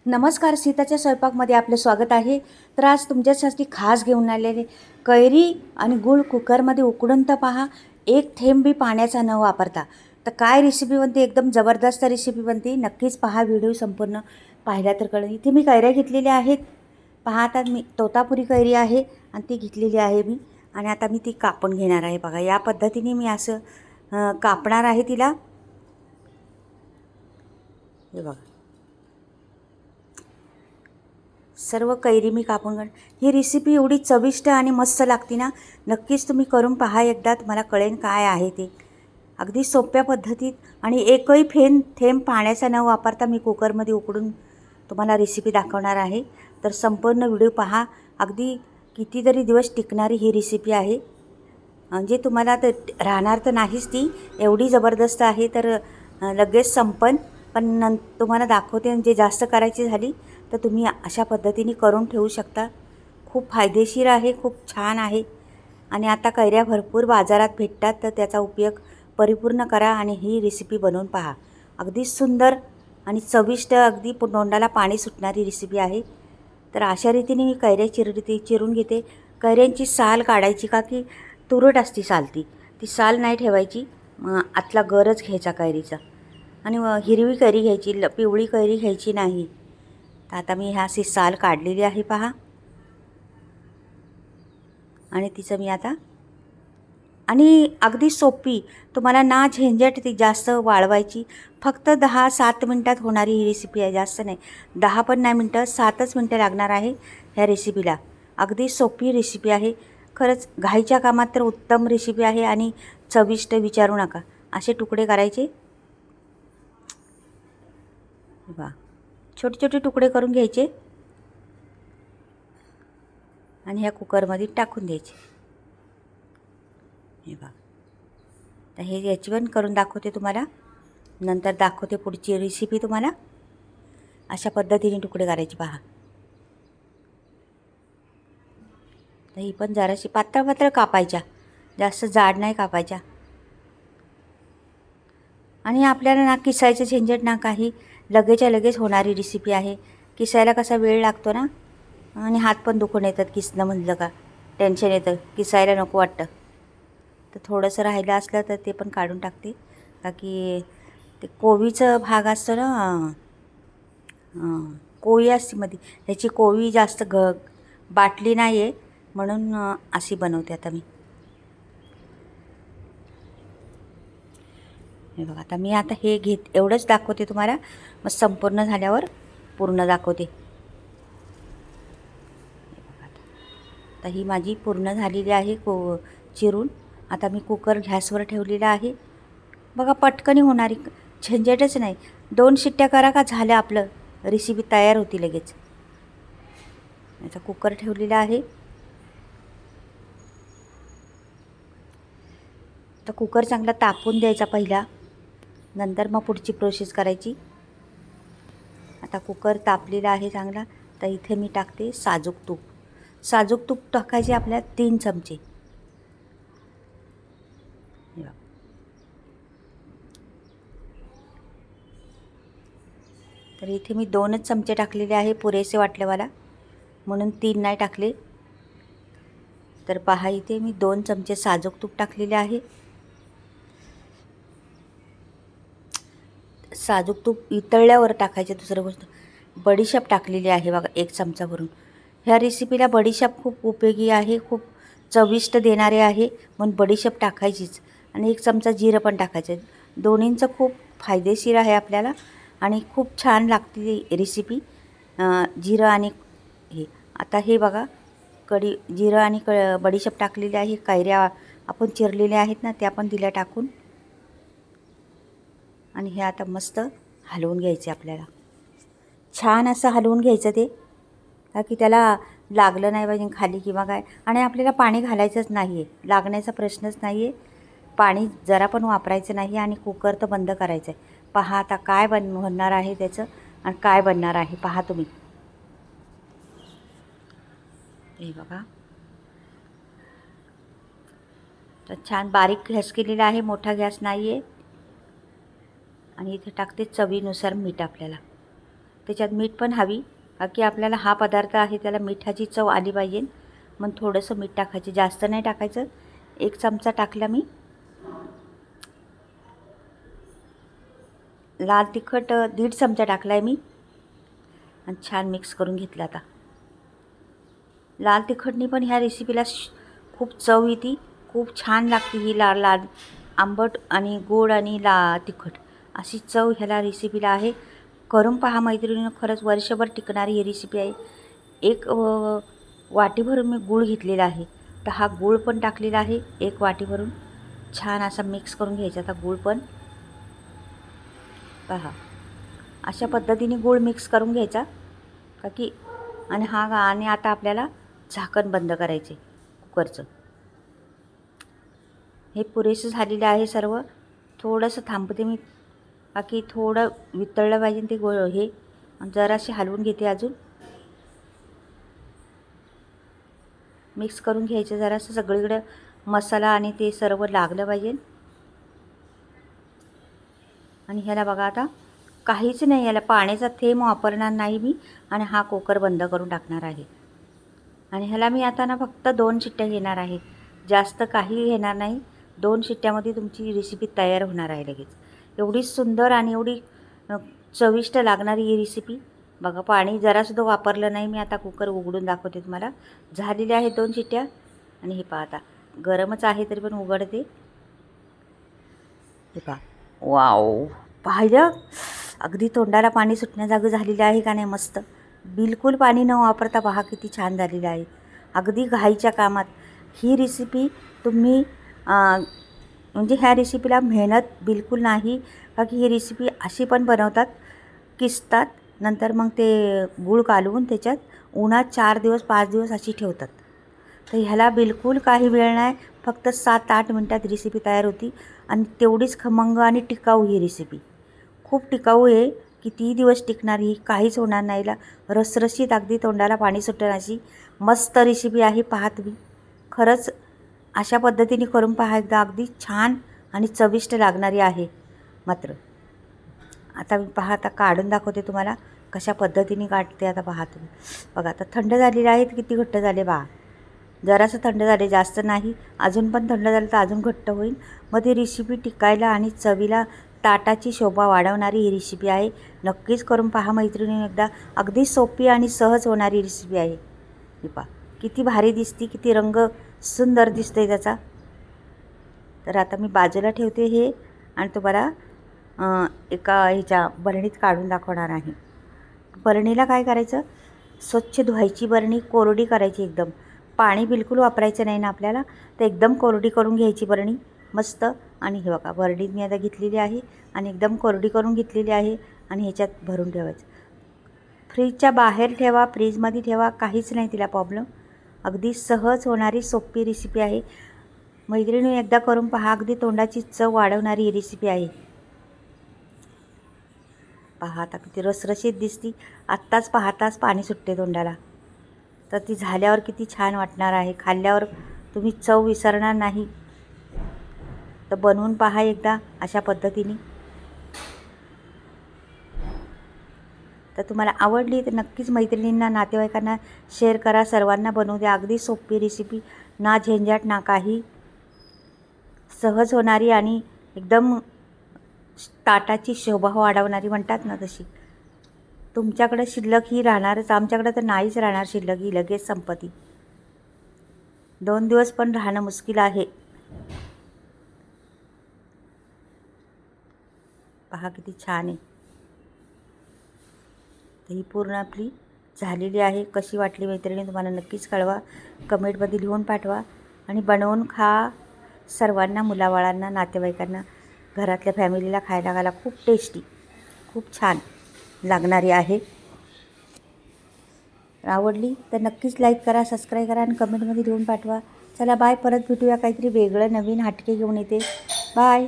नमस्कार, सीताच्या स्वयंपाकमध्ये आपलं स्वागत आहे. तर आज तुमच्यासाठी खास घेऊन आलेले कैरी आणि गूळ कुकरमध्ये उकडून तर पहा, एक थेंब बी पाण्याचा न वापरता. तर काय रेसिपी बनते, एकदम जबरदस्त रेसिपी बनते. नक्कीच पहा, व्हिडिओ संपूर्ण पाहिला तर कळेल. इथे मी कैऱ्या घेतलेल्या आहेत. पहा, आता मी तोतापुरी कैरी आहे आणि ती घेतलेली आहे मी. आणि आता मी ती कापून घेणार आहे. बघा, या पद्धतीने मी असं कापणार आहे तिला. हे बघा, सर्व कैरी मी कापून ही रेसिपी एवढी चविष्ट आणि मस्त लागते ना, नक्कीच तुम्ही करून पहा एकदा, तुम्हाला कळेल काय आहे ते. अगदी सोप्या पद्धतीत आणि एकही थेंब पाण्याचा न वापरता मी कुकरमध्ये उकडून तुम्हाला रेसिपी दाखवणार आहे. तर संपूर्ण व्हिडिओ पहा. अगदी कितीतरी दिवस टिकणारी ही रेसिपी आहे. म्हणजे तुम्हाला तर राहणार तर नाहीच ती, एवढी जबरदस्त आहे. तर लगेच संपन, पण तुम्हाला दाखवते. म्हणजे जास्त करायची झाली तर तुम्ही अशा पद्धतीने करून ठेवू शकता. खूप फायदेशीर आहे, खूप छान आहे. आणि आता कैऱ्या भरपूर बाजारात भेटतात, तर त्याचा उपयोग परिपूर्ण करा आणि ही रेसिपी बनवून पहा. अगदी सुंदर आणि चविष्ट, अगदी तोंडाला पाणी सुटणारी रेसिपी आहे. तर अशा रीतीने मी कैऱ्या चिरून घेते. कैऱ्यांची साल काढायची, का की तुरट असती साल, ती साल नाही ठेवायची. आतला गरच घ्यायचा कैरीचा. आणि हिरवी कैरी घ्यायची, पिवळी कैरी घ्यायची नाही. तर आता मी अशी साल काढलेली आहे पहा. आणि तिचं मी आता, आणि अगदी सोपी, तुम्हाला ना झंझट ती जास्त वाळवायची. फक्त 10-7 मिनटात होणारी ही रेसिपी आहे, जास्त नाही. 10 पण नाही मिनटं, 7च मिनटं लागणार आहे ह्या रेसिपीला. अगदी सोपी रेसिपी आहे. खरंच घाईच्या कामात तर उत्तम रेसिपी आहे आणि चविष्ट विचारू नका. असे तुकडे करायचे. वा, छोटे छोटे तुकडे करून घ्यायचे आणि ह्या कुकरमध्ये टाकून द्यायचे. हे बघा, तर हे याची पण करून दाखवते तुम्हाला, नंतर दाखवते पुढची रेसिपी तुम्हाला. अशा पद्धतीने तुकडे करायचे पहा. तर ही पण जराशी पातळ पातळ कापायच्या, जास्त जाड नाही कापायच्या. आणि आपल्याला ना किसायचं झंझट ना काही, लगेच्या लगेच होणारी रेसिपी आहे. किसायला कसा वेळ लागतो ना, आणि हात पण दुखून येतात किसणं म्हणलं का, टेन्शन येतं, किसायला नको वाटतं. तर थोडंसं राहिलं असलं तर ते पण काढून टाकते, का की ते कोवीचं भाग असतो ना, कोळी असते मध्ये, ह्याची कोळी जास्त बाटली नाही आहे, म्हणून अशी बनवते आता मी. हे बघा, आता मी आता हे एवढंच दाखवते तुम्हाला, मग संपूर्ण झाल्यावर पूर्ण दाखवते. आता ही माझी पूर्ण झालेली आहे चिरून. आता मी कुकर गॅसवर ठेवलेला आहे. बघा, पटकनी होणारी, झंझटच नाही. 2 शिट्ट्या करा का झालं, आपलं रेसिपी तयार होती लगेच. आता कुकर ठेवलेला आहे. तर कुकर चांगला तापवून द्यायचा पहिला, नंतर मग पुढची प्रोसेस करायची. आता कुकर तापलेला आहे चांगला. तर इथे मी टाकते साजूक तूप. साजूक तूप टाकायचे आपल्या 3 चमचे. तर इथे मी 2च चमचे टाकलेले आहे, पुरेसे वाटले मला, म्हणून 3 नाही टाकले. तर पहा, इथे मी 2 चमचे साजूक तूप टाकलेले आहे. साजूक तूप इतळल्यावर टाकायचे. दुसरं गोष्ट, बडीशेप टाकलेली आहे बघा, 1 चमचा भरून. ह्या रेसिपीला बडीशेप खूप उपयोगी आहे, खूप चविष्ट देणारे आहे, म्हणून बडीशेप टाकायचीच. आणि 1 चमचा जिरं पण टाकायचं. दोन्हींचं खूप फायदेशीर आहे आपल्याला आणि खूप छान लागते रेसिपी. जिरं आणि हे, आता हे बघा, जिरं आणि बडीशेप टाकलेली आहे. कैऱ्या आपण चिरलेल्या आहेत ना, त्या पण दिल्या टाकून. आणि हे आता मस्त हलवून घ्यायचे आपल्याला, छान असं हलवून घ्यायचं ते, का की त्याला लागलं नाही पाहिजे खाली किंवा काय. आणि आपल्याला पाणी घालायचंच नाही आहे, लागण्याचा प्रश्नच नाही आहे. पाणी जरा पण वापरायचं नाही आणि कुकर तर बंद करायचं आहे. पहा आता काय बनणार आहे त्याचं, आणि काय बनणार आहे पहा तुम्ही. हे बघा, तर छान बारीक गॅस केलेला आहे, मोठा गॅस नाही आहे. आणि इथे टाकते चवीनुसार मीठ आपल्याला. त्याच्यात मीठ पण हवी, की आपल्याला हा पदार्थ आहे त्याला मिठाची चव आली पाहिजे. मग थोडंसं मीठ टाकायचं, जास्त नाही टाकायचं. 1 चमचा टाकला मी. लाल तिखट 1.5 चमचा टाकला आहे मी आणि छान मिक्स करून घेतलं. आता लाल तिखटनी पण ह्या रेसिपीला खूप चव येते, खूप छान लागते ही लाल लाल आंबट आणि गोड आणि तिखट अशी चव ह्याला रेसिपीला आहे. करून पहा मैत्रिणींनो, खरंच वर्षभर टिकणारी ही रेसिपी आहे. एक वाटीभरून मी गूळ घेतलेला आहे, तर हा गूळ पण टाकलेला आहे 1 वाटीभरून. छान असा मिक्स करून घ्यायचा आता गूळ पण. पहा अशा पद्धतीने गूळ मिक्स करून घ्यायचा का की आणि आता आपल्याला झाकण बंद करायचे कुकरचं. हे पुरेसं झालेलं आहे सर्व. थोडंसं थांबते मी, बाकी थोडं वितळलं पाहिजे ते हे. जराशी हलवून घेते, अजून मिक्स करून घ्यायचं जरासं. सगळीकडे मसाला आणि ते सर्व लागलं पाहिजे. आणि ह्याला बघा आता काहीच नाही, याला पाण्याचा थेंब वापरणार नाही मी. आणि हा कुकर बंद करून टाकणार आहे. आणि ह्याला मी आता ना फक्त 2 शिट्ट्या घेणार आहे, जास्त काही घेणार नाही. 2 शिट्ट्यामध्ये तुमची रेसिपी तयार होणार आहे लगेच. एवढी सुंदर आणि एवढी चविष्ट लागणारी ही रेसिपी. बघा पाणी जरासुद्धा वापरलं नाही मी. आता कुकर उघडून दाखवते तुम्हाला. झालेले आहे 2 शिट्ट्या. आणि हे पहा आता गरमच आहे तरी पण उघडते. हे पहा, वाव, पाहिलं अगदी तोंडाला पाणी सुटण्याजागी झालेलं आहे का नाही. मस्त, बिलकुल पाणी न वापरता पहा किती छान झालेलं आहे. अगदी घाईच्या कामात ही रेसिपी तुम्ही म्हणजे ह्या रेसिपीला मेहनत बिलकुल नाही. का की ही रेसिपी अशी पण बनवतात, किसतात, नंतर मग ते गूळ कालवून त्याच्यात उन्हात 4 दिवस 5 दिवस अशी ठेवतात. तर ह्याला बिलकुल काही वेळ नाही, फक्त 7-8 मिनटात रेसिपी तयार होती. आणि तेवढीच खमंग आणि टिकाऊ ही रेसिपी. खूप टिकाऊ आहे, कितीही दिवस टिकणार ही, काहीच होणार नाही. रसरशीत अगदी तोंडाला पाणी सुटेल अशी मस्त रेसिपी आहे. पहा तुम्ही, खरंच अशा पद्धतीने करून पहा एकदा. अगदी छान आणि चविष्ट लागणारी आहे मात्र. आता मी पहा, आता काढून दाखवते तुम्हाला कशा पद्धतीने काढते. आता पहा तुम्ही, बघा आता थंड झालेले आहेत, किती घट्ट झाले पहा. जरासं थंड झाले, जास्त नाही. अजून पण थंड झालं तर अजून घट्ट होईल. मग ती रेसिपी टिकायला आणि चवीला ताटाची शोभा वाढवणारी ही रेसिपी आहे. नक्कीच करून पहा मैत्रिणी एकदा. अगदी सोपी आणि सहज होणारी रेसिपी आहे. ही पहा किती भारी दिसते, किती रंग सुंदर दिसतोय त्याचा. तर आता मी बाजूला ठेवते हे आणि तुम्हाला एका ह्याच्या बरणीत काढून दाखवणार आहे. बरणीला काय करायचं, स्वच्छ धुवायची बरणी, कोरडी करायची एकदम. पाणी बिलकुल वापरायचं नाही ना आपल्याला, तर एकदम कोरडी करून घ्यायची बरणी मस्त. आणि हे बघा बरणी मी आता घेतलेली आहे आणि एकदम कोरडी करून घेतलेली आहे. आणि ह्याच्यात भरून ठेवायचं. फ्रीजच्या बाहेर ठेवा, फ्रीजमध्ये ठेवा, काहीच नाही तिला प्रॉब्लेम. अगदी सहज होणारी सोपी रेसिपी आहे मैत्रिणी. एकदा करून पहा, अगदी तोंडाची चव वाढवणारी ही रेसिपी आहे. पहा आता किती रसरशीत दिसती. आत्ताच पाहताच पाणी सुटते तोंडाला. तर ती झाल्यावर किती छान वाटणार आहे, खाल्ल्यावर तुम्ही चव विसरणार नाही. तर बनवून पहा एकदा अशा पद्धतीने. तर तुम्हाला आवडली तर नक्कीच मैत्रिणींना, नातेवाईकांना शेअर करा. सर्वांना बनवू द्या. अगदी सोपी रेसिपी, ना झंझट ना काही, सहज होणारी आणि एकदम ताटाची शोभा वाढवणारी म्हणतात ना तशी. तुमच्याकडे शिल्लक ही राहणारच, आमच्याकडे तर नाहीच राहणार शिल्लक, ही लगेच संपत्ती. 2 दिवस पण राहणं मुश्किल आहे. पहा किती छान आहे. तर ही पूर्ण आपली झालेली आहे. कशी वाटली मैत्रिणी तुम्हाला नक्कीच कळवा, कमेंटमध्ये लिहून पाठवा. आणि बनवून खा सर्वांना, मुलाबाळांना, नातेवाईकांना, घरातल्या फॅमिलीला खायला घाला. खूप टेस्टी, खूप छान लागणारी आहे. आवडली तर नक्कीच लाईक करा, सबस्क्राईब करा आणि कमेंटमध्ये लिहून पाठवा. चला बाय, परत भेटूया काहीतरी वेगळं नवीन हटके घेऊन येते. बाय.